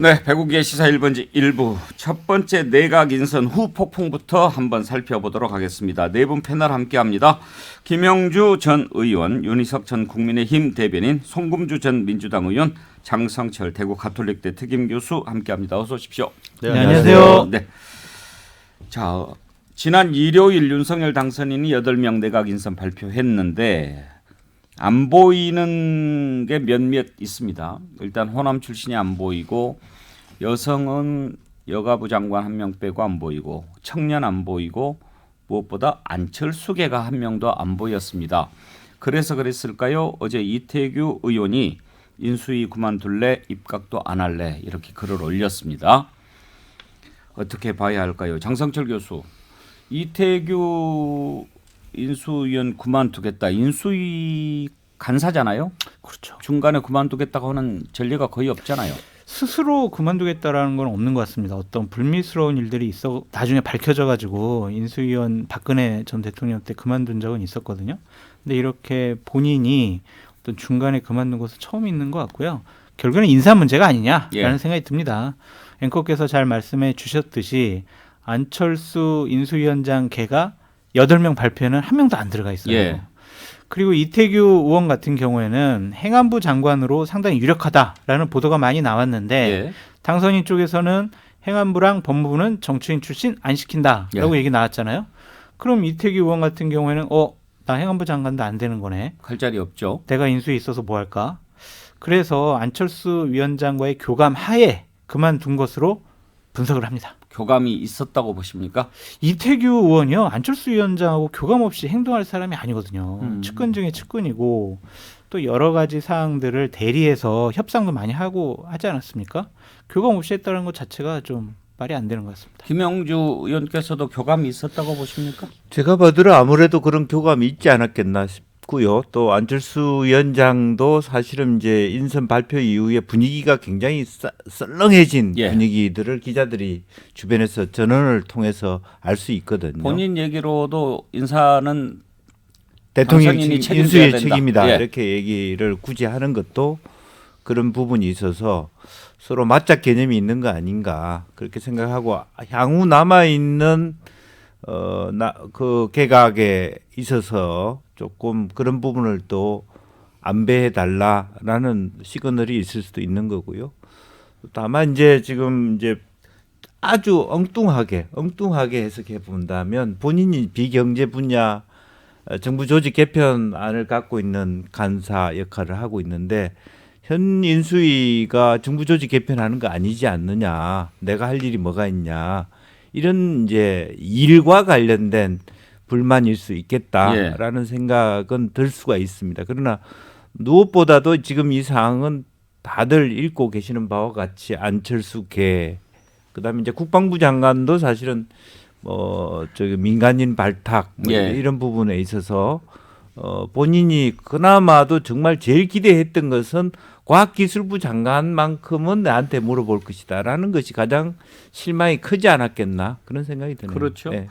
네, 배국의 시사 1번지 1부 첫 번째 내각 인선 후 폭풍부터 한번 살펴보도록 하겠습니다. 네 분 패널 함께합니다. 김영주 전 의원, 윤희석 전 국민의힘 대변인, 송금주 전 민주당 의원, 장성철 대구 가톨릭대 특임교수 함께합니다. 어서 오십시오. 네, 안녕하세요. 네. 자, 지난 일요일 윤석열 당선인이 8명 내각 인선 발표했는데 안 보이는 게 몇몇 있습니다. 일단 호남 출신이 안 보이고 여성은 여가부 장관 1명 빼고 안 보이고 청년 안 보이고 무엇보다 안철수계가 1명도 안 보였습니다. 그래서 그랬을까요? 어제 이태규 의원이 인수위 그만둘래 입각도 안 할래 이렇게 글을 올렸습니다. 어떻게 봐야 할까요? 장성철 교수, 이태규 인수위원 그만두겠다. 인수위 간사잖아요. 그렇죠. 중간에 그만두겠다고 하는 전례가 거의 없잖아요. 스스로 그만두겠다라는 건 없는 것 같습니다. 어떤 불미스러운 일들이 있어 나중에 밝혀져가지고 인수위원 박근혜 전 대통령 때 그만둔 적은 있었거든요. 근데 이렇게 본인이 어떤 중간에 그만둔 것은 처음 있는 것 같고요. 결국에는 인사 문제가 아니냐라는 생각이 듭니다. 앵커께서 잘 말씀해 주셨듯이 안철수 인수위원장 개가 8명 발표에는 1명도 안 들어가 있어요. 예. 그리고 이태규 의원 같은 경우에는 행안부 장관으로 상당히 유력하다라는 보도가 많이 나왔는데 예. 당선인 쪽에서는 행안부랑 법무부는 정치인 출신 안 시킨다라고 얘기 나왔잖아요. 그럼 이태규 의원 같은 경우에는 나 행안부 장관도 안 되는 거네. 갈 자리 없죠. 내가 인수에 있어서 뭐 할까? 그래서 안철수 위원장과의 교감 하에 그만둔 것으로 분석을 합니다. 교감이 있었다고 보십니까? 이태규 의원이요, 안철수 위원장하고 교감 없이 행동할 사람이 아니거든요. 측근 중에 측근이고 또 여러 가지 사항들을 대리해서 협상도 많이 하고 하지 않았습니까? 교감 없이 했다는 것 자체가 좀 말이 안 되는 것 같습니다. 김영주 의원께서도 교감이 있었다고 보십니까? 제가 봐도 아무래도 그런 교감이 있지 않았겠나 싶고요. 또 안철수 위원장도 사실은 이제 인선 발표 이후에 분위기가 굉장히 썰렁해진 분위기들을 기자들이 주변에서 전언을 통해서 알 수 있거든요. 본인 얘기로도 인사는 대통령 인수위의 책임이다. 이렇게 얘기를 굳이 하는 것도 그런 부분이 있어서 서로 맞짝 개념이 있는 거 아닌가 그렇게 생각하고 향후 남아 있는 그 개각에 있어서 조금 그런 부분을 또 안배해 달라라는 시그널이 있을 수도 있는 거고요. 다만 이제 지금 이제 아주 엉뚱하게 해석해 본다면 본인이 비경제 분야 정부 조직 개편안을 갖고 있는 간사 역할을 하고 있는데 현 인수위가 정부 조직 개편하는 거 아니지 않느냐, 내가 할 일이 뭐가 있냐, 이런 이제 일과 관련된 불만일 수 있겠다라는 생각은 들 수가 있습니다. 그러나 무엇보다도 지금 이 사항은 다들 읽고 계시는 바와 같이 안철수계, 그다음에 이제 국방부 장관도 사실은 저기 민간인 발탁 이런 부분에 있어서 본인이 그나마도 정말 제일 기대했던 것은 과학기술부 장관만큼은 나한테 물어볼 것이다라는 것이 가장 실망이 크지 않았겠나 그런 생각이 드네요. 그렇죠. 네.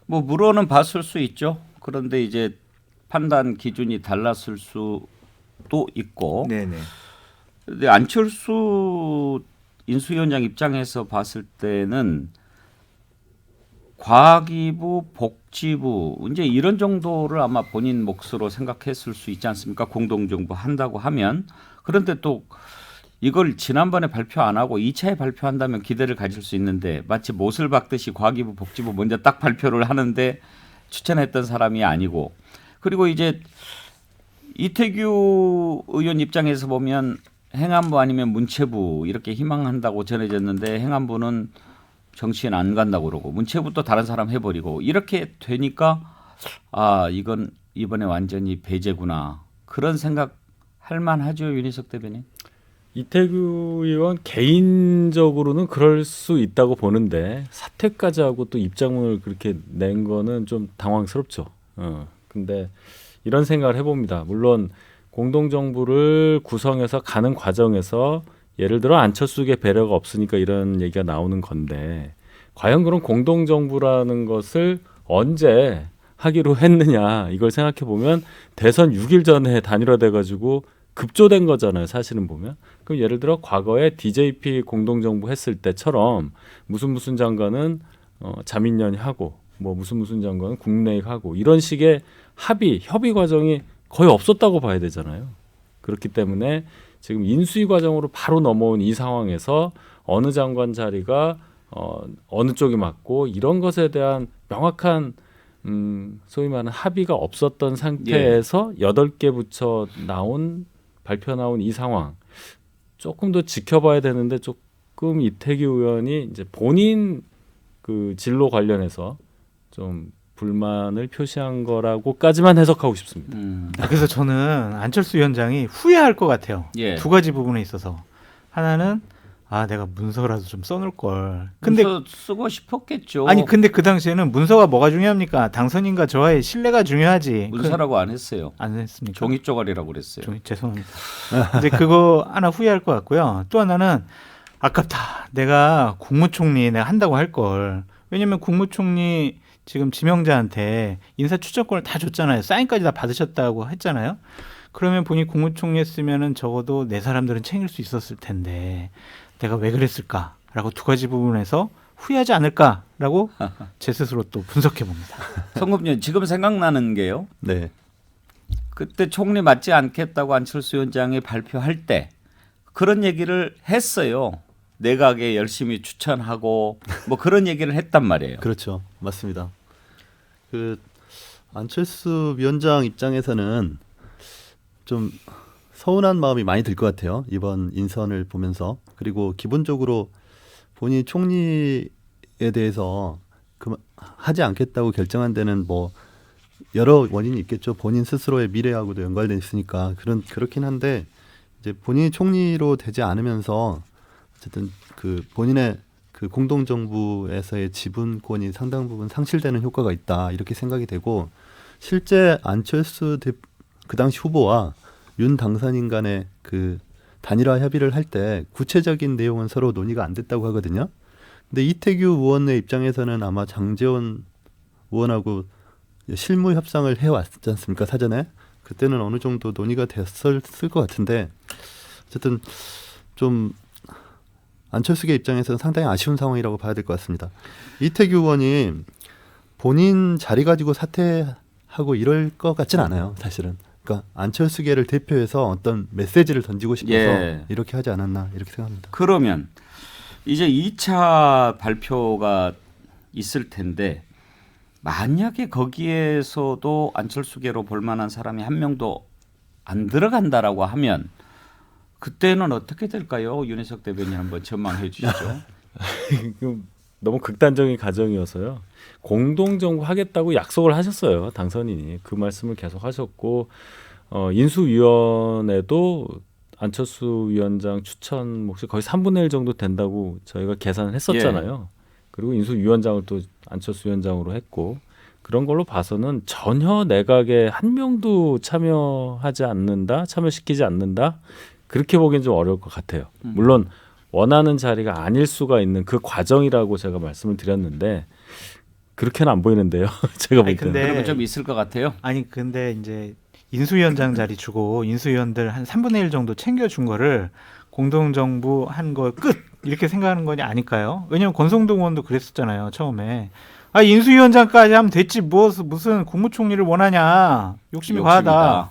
뭐 물어는 봤을 수 있죠. 그런데 이제 판단 기준이 달랐을 수도 있고. 네네. 근데 안철수 인수위원장 입장에서 봤을 때는 과기부, 복지부 이제 이런 정도를 아마 본인 몫으로 생각했을 수 있지 않습니까? 공동정부 한다고 하면. 그런데 또 이걸 지난번에 발표 안 하고 2차에 발표한다면 기대를 가질 수 있는데 마치 못을 박듯이 과기부, 복지부 먼저 딱 발표를 하는데 추천했던 사람이 아니고, 그리고 이제 이태규 의원 입장에서 보면 행안부 아니면 문체부 이렇게 희망한다고 전해졌는데 행안부는 정치인 안 간다고 그러고 문체부 또 다른 사람 해버리고 이렇게 되니까 이건 이번에 완전히 배제구나 그런 생각 할 만하죠. 윤희석 대변인. 이태규 의원 개인적으로는 그럴 수 있다고 보는데 사퇴까지 하고 또 입장문을 그렇게 낸 거는 좀 당황스럽죠. 근데 이런 생각을 해봅니다. 물론 공동정부를 구성해서 가는 과정에서 예를 들어 안철수계 배려가 없으니까 이런 얘기가 나오는 건데 과연 그런 공동정부라는 것을 언제 하기로 했느냐 이걸 생각해 보면 대선 6일 전에 단일화돼 가지고 급조된 거잖아요. 사실은 보면. 그럼 예를 들어 과거에 DJP 공동정부 했을 때처럼 무슨 장관은 자민련이 하고 뭐 무슨 장관은 국내익 하고 이런 식의 협의 과정이 거의 없었다고 봐야 되잖아요. 그렇기 때문에 지금 인수위 과정으로 바로 넘어온 이 상황에서 어느 장관 자리가 어느 쪽이 맞고 이런 것에 대한 명확한 소위 말하는 합의가 없었던 상태에서 8개 부처 발표 나온 이 상황 조금 더 지켜봐야 되는데 조금 이태규 의원이 이제 본인 그 진로 관련해서 좀 불만을 표시한 거라고까지만 해석하고 싶습니다. 그래서 저는 안철수 위원장이 후회할 것 같아요. 예. 두 가지 부분에 있어서 하나는 내가 문서라도 좀 써놓을 걸. 근데 문서 쓰고 싶었겠죠. 아니 근데 그 당시에는 문서가 뭐가 중요합니까? 당선인과 저와의 신뢰가 중요하지. 문서라고 안 했어요. 안 했습니까? 종이 쪼가리라고 그랬어요. 죄송합니다. 이제 그거 하나 후회할 것 같고요. 또 하나는 아깝다. 내가 국무총리 내가 한다고 할 걸. 왜냐면 국무총리 지금 지명자한테 인사 추천권을 다 줬잖아요. 사인까지 다 받으셨다고 했잖아요. 그러면 본인이 국무총리 했으면은 적어도 내 사람들은 챙길 수 있었을 텐데 내가 왜 그랬을까라고 두 가지 부분에서 후회하지 않을까라고 제 스스로 또 분석해 봅니다. 성급님 지금 생각나는 게요. 네. 그때 총리 맞지 않겠다고 안철수 위원장이 발표할 때 그런 얘기를 했어요. 내각에 열심히 추천하고 뭐 그런 얘기를 했단 말이에요. 그렇죠. 맞습니다. 그 안철수 위원장 입장에서는 좀 서운한 마음이 많이 들 것 같아요. 이번 인선을 보면서. 그리고 기본적으로 본인이 총리에 대해서 하지 않겠다고 결정한 데는 뭐 여러 원인이 있겠죠. 본인 스스로의 미래하고도 연관돼 있으니까 그렇긴 한데 이제 본인이 총리로 되지 않으면서 어쨌든 그 본인의 그 공동정부에서의 지분권이 상당 부분 상실되는 효과가 있다 이렇게 생각이 되고 실제 안철수 그 당시 후보와 윤 당선인 간의 그 단일화 협의를 할 때 구체적인 내용은 서로 논의가 안 됐다고 하거든요. 근데 이태규 의원의 입장에서는 아마 장제원 의원하고 실무 협상을 해왔지 않습니까 사전에. 그때는 어느 정도 논의가 됐을 것 같은데 어쨌든 좀 안철수계 입장에서는 상당히 아쉬운 상황이라고 봐야 될 것 같습니다. 이태규 의원이 본인 자리 가지고 사퇴하고 이럴 것 같진 않아요 사실은. 그러니까 안철수계를 대표해서 어떤 메시지를 던지고 싶어서 예. 이렇게 하지 않았나 이렇게 생각합니다. 그러면 이제 2차 발표가 있을 텐데 만약에 거기에서도 안철수계로 볼 만한 사람이 한 명도 안 들어간다라고 하면 그때는 어떻게 될까요? 윤희석 대변인 한번 전망해 주시죠. 너무 극단적인 가정이어서요. 공동정부 하겠다고 약속을 하셨어요. 당선인이. 그 말씀을 계속 하셨고 인수위원회도 안철수 위원장 추천 몫이 거의 3분의 1 정도 된다고 저희가 계산을 했었잖아요. 그리고 인수위원장을 또 안철수 위원장으로 했고 그런 걸로 봐서는 전혀 내각에 한 명도 참여시키지 않는다. 그렇게 보기엔 좀 어려울 것 같아요. 물론 원하는 자리가 아닐 수가 있는 그 과정이라고 제가 말씀을 드렸는데 그렇게는 안 보이는데요. 제가 볼 때는. 그러면 좀 있을 것 같아요. 아니 근데 이제 인수위원장 자리 주고 인수위원들 한 3분의 1 정도 챙겨준 거를 공동정부 한 거 끝 이렇게 생각하는 거냐 아닐까요? 왜냐하면 권성동 의원도 그랬었잖아요 처음에. 인수위원장까지 하면 됐지 무슨 국무총리를 원하냐 욕심이 과하다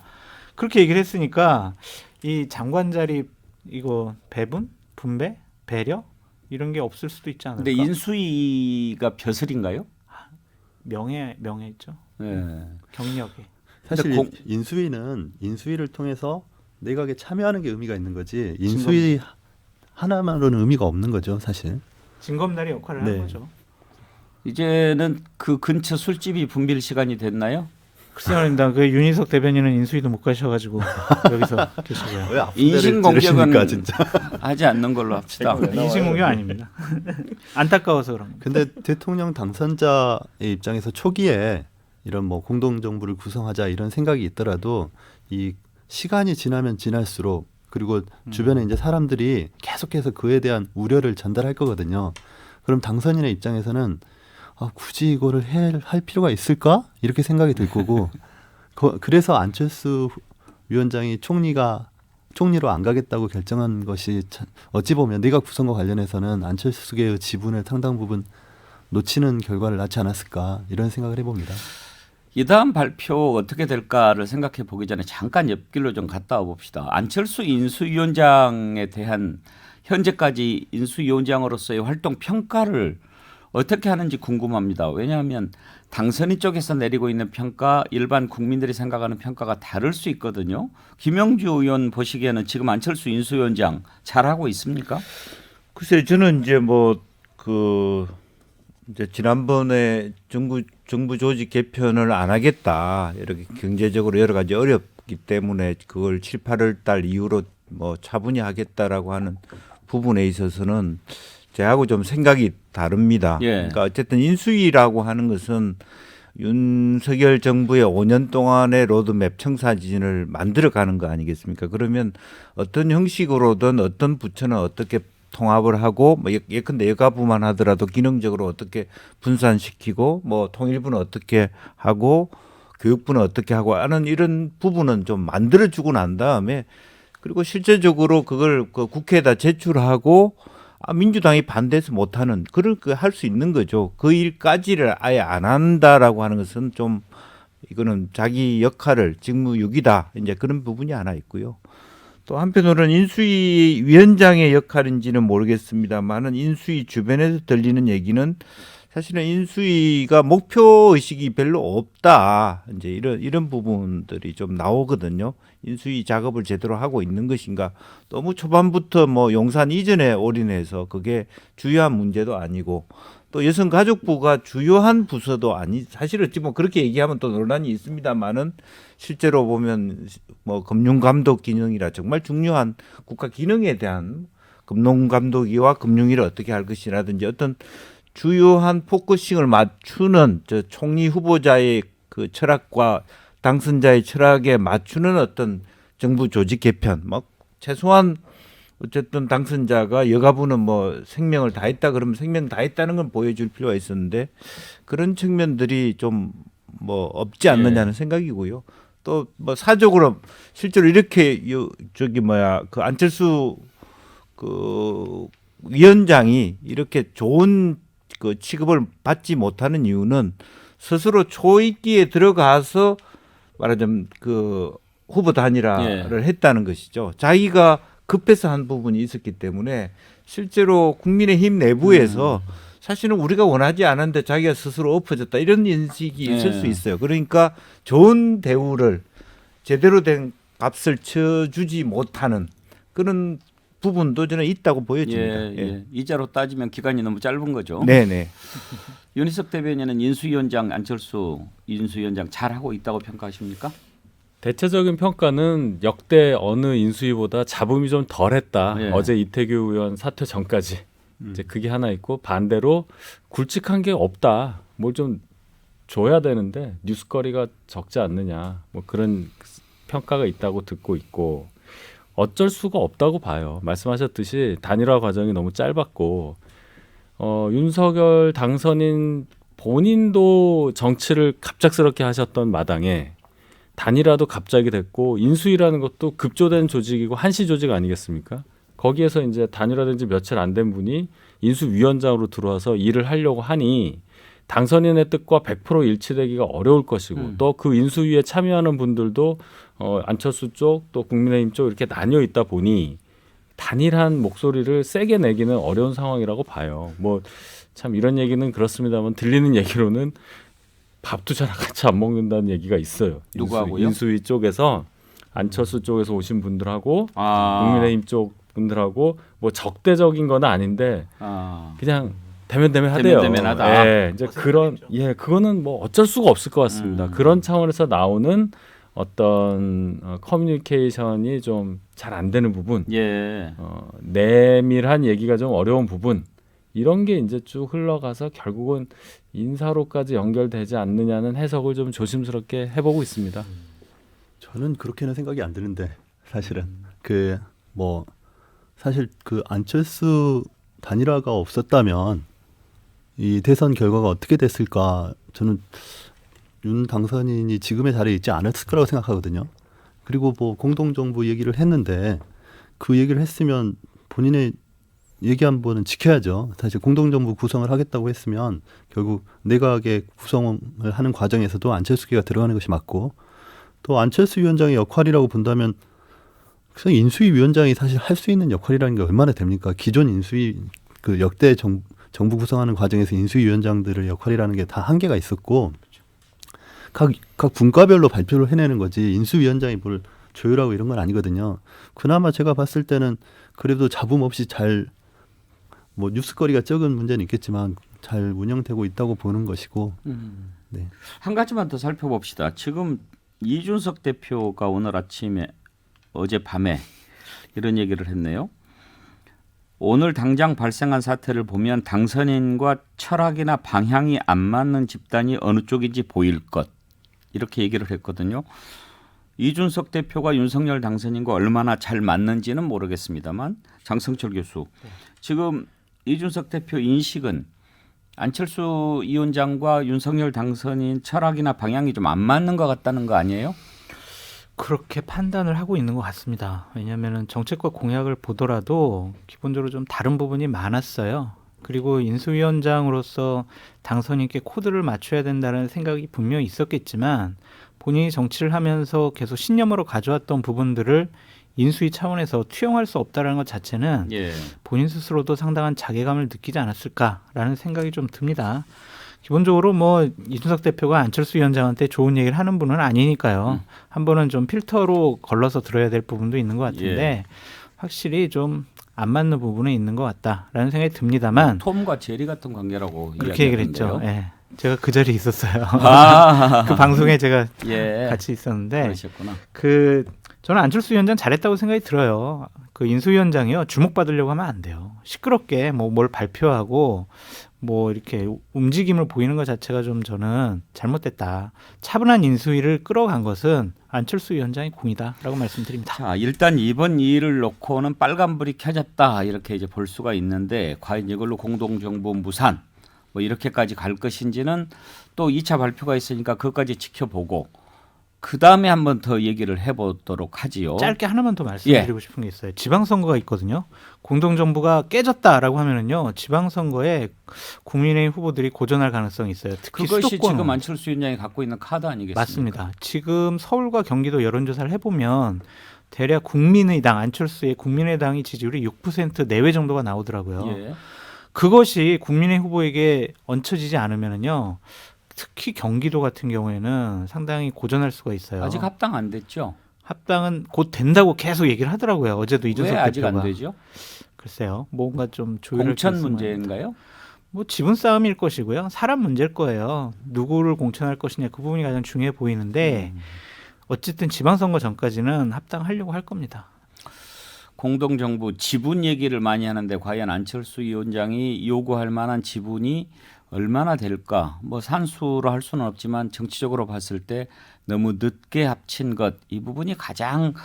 그렇게 얘기를 했으니까 이 장관 자리 이거 배분 분배 배려 이런 게 없을 수도 있지 않을까? 근데 인수위가 벼슬인가요? 명예 있죠. 네. 경력이. 사실 근데 인수위는 인수위를 통해서 내각에 참여하는 게 의미가 있는 거지 인수위 하나만으로는 의미가 없는 거죠 사실. 징검다리 역할을 하는 거죠. 이제는 그 근처 술집이 붐빌 시간이 됐나요? 글쎄 말입니다. 그 윤희석 대변인은 인수위도 못 가셔가지고 여기서 계시고요. 왜 앞뒤를 인신공격은 찌르십니까, 진짜. 하지 않는 걸로 합시다. 인신공격 아닙니다. 안타까워서 그런 겁니다. 근데 대통령 당선자의 입장에서 초기에 이런 뭐 공동정부를 구성하자 이런 생각이 있더라도 이 시간이 지나면 지날수록 그리고 주변에 이제 사람들이 계속해서 그에 대한 우려를 전달할 거거든요. 그럼 당선인의 입장에서는 굳이 이거를 할 필요가 있을까? 이렇게 생각이 들 거고 그래서 안철수 위원장이 총리가 총리로 안 가겠다고 결정한 것이 어찌 보면 내각 구성과 관련해서는 안철수계의 지분을 상당 부분 놓치는 결과를 낳지 않았을까 이런 생각을 해봅니다. 이 다음 발표 어떻게 될까를 생각해 보기 전에 잠깐 옆길로 좀 갔다 와 봅시다. 안철수 인수위원장에 대한 현재까지 인수위원장으로서의 활동 평가를 어떻게 하는지 궁금합니다. 왜냐하면 당선인 쪽에서 내리고 있는 평가, 일반 국민들이 생각하는 평가가 다를 수 있거든요. 김영주 의원 보시기에는 지금 안철수 인수위원장 잘하고 있습니까? 글쎄 저는 이제 이제 지난번에 정부 조직 개편을 안 하겠다 이렇게 경제적으로 여러 가지 어렵기 때문에 그걸 7, 8월 달 이후로 뭐 차분히 하겠다라고 하는 부분에 있어서는 저하고 좀 생각이 다릅니다. 예. 그러니까 어쨌든 인수위라고 하는 것은 윤석열 정부의 5년 동안의 로드맵 청사진을 만들어가는 거 아니겠습니까? 그러면 어떤 형식으로든 어떤 부처는 어떻게 통합을 하고 뭐 예컨대 여가부만 하더라도 기능적으로 어떻게 분산시키고 뭐 통일부는 어떻게 하고 교육부는 어떻게 하고 하는 이런 부분은 좀 만들어주고 난 다음에 그리고 실제적으로 그걸 그 국회에다 제출하고 민주당이 반대해서 못하는 그걸 할 수 있는 거죠. 그 일까지를 아예 안 한다라고 하는 것은 좀 이거는 자기 역할을 직무유기다 이제 그런 부분이 하나 있고요. 또 한편으로는 인수위 위원장의 역할인지는 모르겠습니다만은 인수위 주변에서 들리는 얘기는 사실은 인수위가 목표 의식이 별로 없다. 이제 이런 부분들이 좀 나오거든요. 인수위 작업을 제대로 하고 있는 것인가? 너무 초반부터 뭐 용산 이전에 올인해서 그게 주요한 문제도 아니고 또 여성가족부가 주요한 부서도 사실 어찌 뭐 그렇게 얘기하면 또 논란이 있습니다만은 실제로 보면 뭐 금융감독 기능이라 정말 중요한 국가 기능에 대한 금융감독위와 금융위를 어떻게 할 것이라든지 어떤 주요한 포커싱을 맞추는 저 총리 후보자의 그 철학과 당선자의 철학에 맞추는 어떤 정부 조직 개편, 뭐 최소한 어쨌든 당선자가 여가부는 뭐 생명을 다했다 그러면 생명 다했다는 건 보여줄 필요가 있었는데 그런 측면들이 좀 뭐 없지 않느냐는 생각이고요. 또 뭐 사적으로 실제로 이렇게 그 안철수 그 위원장이 이렇게 좋은 그 취급을 받지 못하는 이유는 스스로 초입기에 들어가서 말하자면 그 후보 단일화를 했다는 것이죠. 자기가 급해서 한 부분이 있었기 때문에 실제로 국민의힘 내부에서 사실은 우리가 원하지 않았는데 자기가 스스로 엎어졌다 이런 인식이 있을 수 있어요. 그러니까 좋은 대우를 제대로 된 값을 쳐주지 못하는 그런 부분도 저는 있다고 보여집니다. 예. 이자로 따지면 기간이 너무 짧은 거죠. 네네. 윤희석 대변인은 인수위원장 안철수 인수위원장 잘하고 있다고 평가하십니까? 대체적인 평가는 역대 어느 인수위보다 잡음이 좀 덜했다. 예. 어제 이태규 의원 사퇴 전까지 이제 그게 하나 있고 반대로 굵직한 게 없다. 뭘 좀 줘야 되는데 뉴스거리가 적지 않느냐. 뭐 그런 평가가 있다고 듣고 있고 어쩔 수가 없다고 봐요. 말씀하셨듯이 단일화 과정이 너무 짧았고 윤석열 당선인 본인도 정치를 갑작스럽게 하셨던 마당에 단일화도 갑자기 됐고 인수위라는 것도 급조된 조직이고 한시 조직 아니겠습니까? 거기에서 이제 단일화된 지 며칠 안 된 분이 인수위원장으로 들어와서 일을 하려고 하니 당선인의 뜻과 100% 일치되기가 어려울 것이고 또 그 인수위에 참여하는 분들도 안철수 쪽 또 국민의힘 쪽 이렇게 나뉘어 있다 보니 단일한 목소리를 세게 내기는 어려운 상황이라고 봐요. 뭐 참 이런 얘기는 그렇습니다만 들리는 얘기로는 밥도 잘 같이 안 먹는다는 얘기가 있어요. 누구하고요? 인수위 쪽에서 안철수 쪽에서 오신 분들하고 국민의힘 쪽 분들하고 뭐 적대적인 건 아닌데 그냥 대면하대요. 대면하다. 예, 이제 그거는 뭐 어쩔 수가 없을 것 같습니다. 그런 차원에서 나오는 어떤 커뮤니케이션이 좀 잘 안 되는 부분, 내밀한 얘기가 좀 어려운 부분 이런 게 이제 쭉 흘러가서 결국은 인사로까지 연결되지 않느냐는 해석을 좀 조심스럽게 해보고 있습니다. 저는 그렇게는 생각이 안 드는데 사실은 사실 그 안철수 단일화가 없었다면 이 대선 결과가 어떻게 됐을까 저는 윤 당선인이 지금의 자리에 있지 않았을 거라고 생각하거든요. 그리고 뭐 공동정부 얘기를 했는데 그 얘기를 했으면 본인의 얘기한 거는 지켜야죠. 사실 공동정부 구성을 하겠다고 했으면 결국 내각의 구성을 하는 과정에서도 안철수계가 들어가는 것이 맞고 또 안철수 위원장의 역할이라고 본다면 그래서 인수위 위원장이 사실 할 수 있는 역할이라는 게 얼마나 됩니까? 기존 인수위 그 역대 정부 구성하는 과정에서 인수위 위원장들의 역할이라는 게 다 한계가 있었고 각 분과별로 발표를 해내는 거지 인수위원장이 뭘 조율하고 이런 건 아니거든요. 그나마 제가 봤을 때는 그래도 잡음 없이 잘 뭐 뉴스거리가 적은 문제는 있겠지만 잘 운영되고 있다고 보는 것이고 네. 한 가지만 더 살펴봅시다. 지금 이준석 대표가 오늘 아침에 어젯밤에 이런 얘기를 했네요. 오늘 당장 발생한 사태를 보면 당선인과 철학이나 방향이 안 맞는 집단이 어느 쪽인지 보일 것. 이렇게 얘기를 했거든요. 이준석 대표가 윤석열 당선인과 얼마나 잘 맞는지는 모르겠습니다만 장성철 교수, 지금 이준석 대표 인식은 안철수 위원장과 윤석열 당선인 철학이나 방향이 좀 안 맞는 것 같다는 거 아니에요? 그렇게 판단을 하고 있는 것 같습니다. 왜냐하면 정책과 공약을 보더라도 기본적으로 좀 다른 부분이 많았어요. 그리고 인수위원장으로서 당선인께 코드를 맞춰야 된다는 생각이 분명히 있었겠지만 본인이 정치를 하면서 계속 신념으로 가져왔던 부분들을 인수위 차원에서 투영할 수 없다는 것 자체는 본인 스스로도 상당한 자괴감을 느끼지 않았을까라는 생각이 좀 듭니다. 기본적으로 뭐 이준석 대표가 안철수 위원장한테 좋은 얘기를 하는 분은 아니니까요. 한 번은 좀 필터로 걸러서 들어야 될 부분도 있는 것 같은데 확실히 좀 안 맞는 부분은 있는 것 같다라는 생각이 듭니다만 톰과 제리 같은 관계라고 그렇게 얘기를 했죠. 예. 제가 그 자리에 있었어요. 아. 그 방송에 제가 예. 같이 있었는데 그러셨구나. 저는 안철수 위원장 잘했다고 생각이 들어요. 그 인수위원장이요 주목받으려고 하면 안 돼요. 시끄럽게 뭐 뭘 발표하고 뭐 이렇게 움직임을 보이는 것 자체가 좀 저는 잘못됐다. 차분한 인수위를 끌어간 것은 안철수 위원장의 공이다라고 말씀드립니다. 자, 일단 이번 일을 놓고는 빨간불이 켜졌다 이렇게 이제 볼 수가 있는데 과연 이걸로 공동정부 무산 뭐 이렇게까지 갈 것인지는 또 2차 발표가 있으니까 그것까지 지켜보고 그 다음에 한번 더 얘기를 해보도록 하지요. 짧게 하나만 더 말씀드리고 싶은 게 있어요. 지방선거가 있거든요. 공동정부가 깨졌다라고 하면은요, 지방선거에 국민의힘 후보들이 고전할 가능성이 있어요. 특히 그것이 수도권. 지금 안철수 위원장이 갖고 있는 카드 아니겠습니까? 맞습니다. 지금 서울과 경기도 여론조사를 해보면 대략 국민의당 안철수의 국민의당이 지지율이 6% 내외 정도가 나오더라고요. 예. 그것이 국민의힘 후보에게 얹혀지지 않으면은요. 특히 경기도 같은 경우에는 상당히 고전할 수가 있어요. 아직 합당 안 됐죠? 합당은 곧 된다고 계속 얘기를 하더라고요. 어제도 이준석 왜 아직 대표가. 안 되죠? 글쎄요. 뭔가 좀 조율을 공천 했으면. 문제인가요? 뭐 지분 싸움일 것이고요. 사람 문제일 거예요. 누구를 공천할 것이냐 그 부분이 가장 중요해 보이는데 어쨌든 지방선거 전까지는 합당하려고 할 겁니다. 공동정부 지분 얘기를 많이 하는데 과연 안철수 위원장이 요구할 만한 지분이 얼마나 될까? 뭐 산수로 할 수는 없지만 정치적으로 봤을 때 너무 늦게 합친 것 이 부분이 가장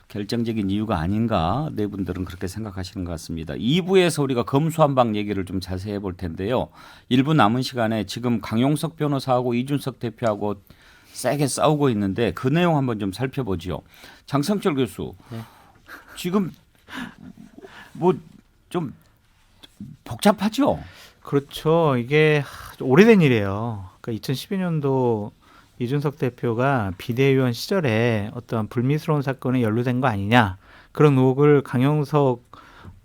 결정적인 이유가 아닌가 네 분들은 그렇게 생각하시는 것 같습니다. 2부에서 우리가 검수한박 얘기를 좀 자세히 해볼 텐데요. 1부 남은 시간에 지금 강용석 변호사하고 이준석 대표하고 세게 싸우고 있는데 그 내용 한번 좀 살펴보지요. 장성철 교수, 지금 뭐 좀 복잡하죠? 그렇죠. 이게 오래된 일이에요. 그러니까 2012년도 이준석 대표가 비대위원 시절에 어떤 불미스러운 사건에 연루된 거 아니냐 그런 의혹을 강용석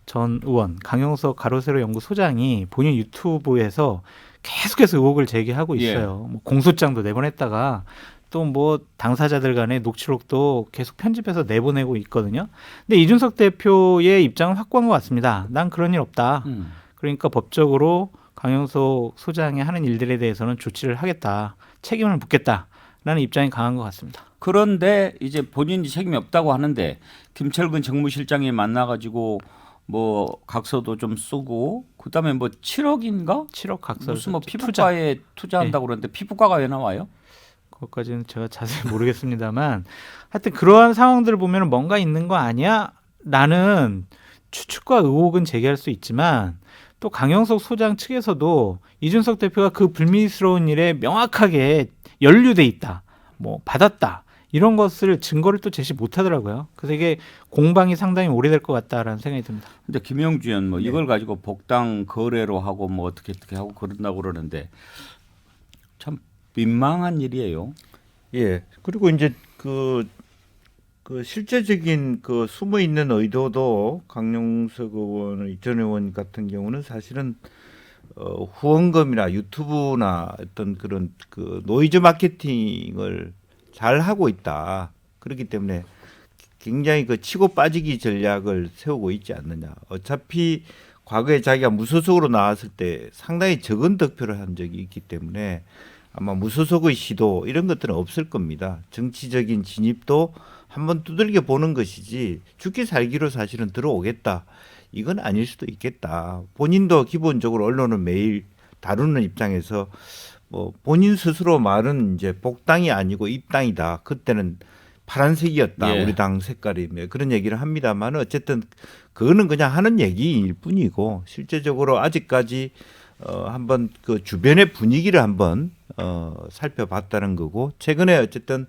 전 의원, 강용석 가로세로 연구 소장이 본인 유튜브에서 계속해서 의혹을 제기하고 있어요. 뭐 공소장도 내보냈다가 또 뭐 당사자들 간의 녹취록도 계속 편집해서 내보내고 있거든요. 근데 이준석 대표의 입장은 확고한 것 같습니다. 난 그런 일 없다. 그러니까 법적으로 강용석 소장이 하는 일들에 대해서는 조치를 하겠다. 책임을 묻겠다라는 입장이 강한 것 같습니다. 그런데 이제 본인이 책임이 없다고 하는데 김철근 정무실장이 만나가지고 뭐 각서도 좀 쓰고 그다음에 뭐 7억인가? 7억 각서 무슨 뭐 피부과에 투자한다고 그러는데 피부과가 왜 나와요? 그것까지는 제가 자세히 모르겠습니다만 하여튼 그러한 상황들을 보면 뭔가 있는 거 아니야? 라는 추측과 의혹은 제기할 수 있지만 또 강용석 소장 측에서도 이준석 대표가 그 불미스러운 일에 명확하게 연루돼 있다. 뭐 받았다. 이런 것을 증거를 또 제시 못하더라고요. 그래서 이게 공방이 상당히 오래될 것 같다라는 생각이 듭니다. 근데 김영주 의원 뭐 이걸 가지고 복당 거래로 하고 뭐 어떻게 하고 그런다고 그러는데 참 민망한 일이에요. 예. 그리고 이제 그 실제적인 그 숨어 있는 의도도 강용석 의원, 전 의원 같은 경우는 사실은 후원금이나 유튜브나 어떤 그런 그 노이즈 마케팅을 잘 하고 있다. 그렇기 때문에 굉장히 그 치고 빠지기 전략을 세우고 있지 않느냐. 어차피 과거에 자기가 무소속으로 나왔을 때 상당히 적은 득표를 한 적이 있기 때문에 아마 무소속의 시도 이런 것들은 없을 겁니다. 정치적인 진입도 한번 두들겨 보는 것이지 죽기 살기로 사실은 들어오겠다. 이건 아닐 수도 있겠다. 본인도 기본적으로 언론을 매일 다루는 입장에서 뭐 본인 스스로 말은 이제 복당이 아니고 입당이다. 그때는 파란색이었다. 예. 우리 당 색깔이 그런 얘기를 합니다만 어쨌든 그거는 그냥 하는 얘기일 뿐이고 실제적으로 아직까지 한번 그 주변의 분위기를 한번 살펴봤다는 거고 최근에 어쨌든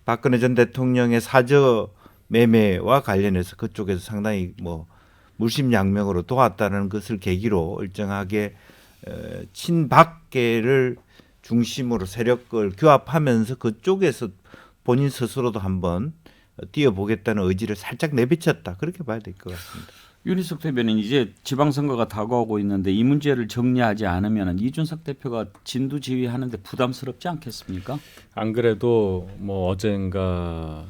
박근혜 전 대통령의 사저 매매와 관련해서 그쪽에서 상당히 뭐 물심양명으로 도왔다는 것을 계기로 일정하게 친박계를 중심으로 세력을 규합하면서 그쪽에서 본인 스스로도 한번 뛰어보겠다는 의지를 살짝 내비쳤다. 그렇게 봐야 될 것 같습니다. 윤희석 대변인 이제 지방선거가 다가오고 있는데 이 문제를 정리하지 않으면 이준석 대표가 진두지휘하는데 부담스럽지 않겠습니까? 안 그래도 뭐 어젠가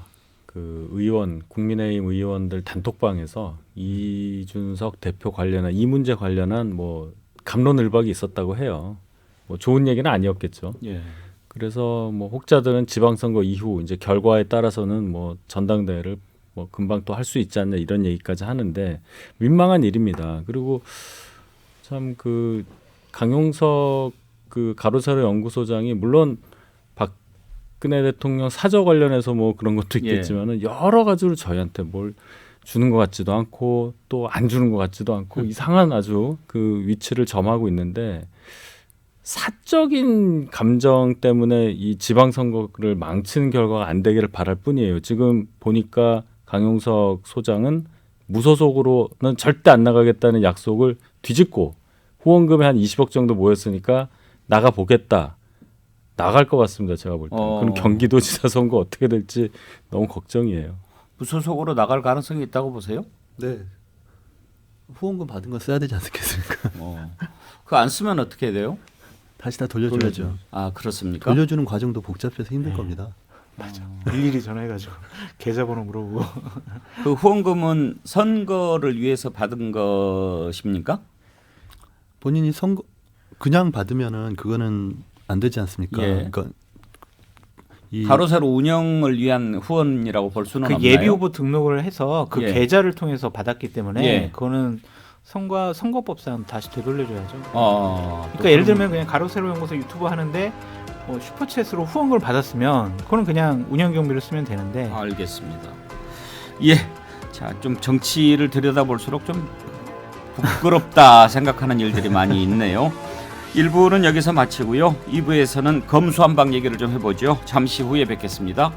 그 의원 국민의힘 의원들 단톡방에서 이준석 대표 관련한 이 문제 관련한 뭐 갑론을박이 있었다고 해요. 뭐 좋은 얘기는 아니었겠죠. 예. 그래서 뭐 혹자들은 지방선거 이후 이제 결과에 따라서는 뭐 전당대회를 뭐 금방 또 할 수 있지 않냐 이런 얘기까지 하는데 민망한 일입니다. 그리고 참 그 강용석 그 가로세로 연구소장이 물론 박근혜 대통령 사저 관련해서 뭐 그런 것도 있겠지만은 여러 가지로 저희한테 뭘 주는 것 같지도 않고 또 안 주는 것 같지도 않고 이상한 아주 그 위치를 점하고 있는데 사적인 감정 때문에 이 지방선거를 망치는 결과가 안 되기를 바랄 뿐이에요. 지금 보니까 강용석 소장은 무소속으로는 절대 안 나가겠다는 약속을 뒤집고 후원금이 한 20억 정도 모였으니까 나가 보겠다. 나갈 것 같습니다. 제가 볼 때는. 그럼 경기도지사 선거 어떻게 될지 너무 걱정이에요. 무소속으로 나갈 가능성이 있다고 보세요? 네. 후원금 받은 거 써야 되지 않겠습니까? 그거 안 쓰면 어떻게 돼요? 다시 다 돌려줘야죠. 아 그렇습니까? 돌려주는 과정도 복잡해서 힘들 겁니다. 맞아. 일일이 전화해가지고 계좌번호 물어보고. 그 후원금은 선거를 위해서 받은 것입니까? 본인이 선거 그냥 받으면은 그거는 안 되지 않습니까? 예. 그러니까 이 가로세로 운영을 위한 후원이라고 볼 수는 그 없나요? 예비 후보 등록을 해서 그 예. 계좌를 통해서 받았기 때문에 예. 그거는 선거법상 다시 되돌려줘야죠. 또 그러니까 예를 들면 그냥 가로세로 연구소 유튜브 하는데 슈퍼챗으로 후원금을 받았으면 그거는 그냥 운영 경비로 쓰면 되는데. 알겠습니다. 예, 자 좀 정치를 들여다볼수록 좀 부끄럽다 생각하는 일들이 많이 있네요. 1부는 여기서 마치고요. 2부에서는 검수한박 얘기를 좀 해보죠. 잠시 후에 뵙겠습니다.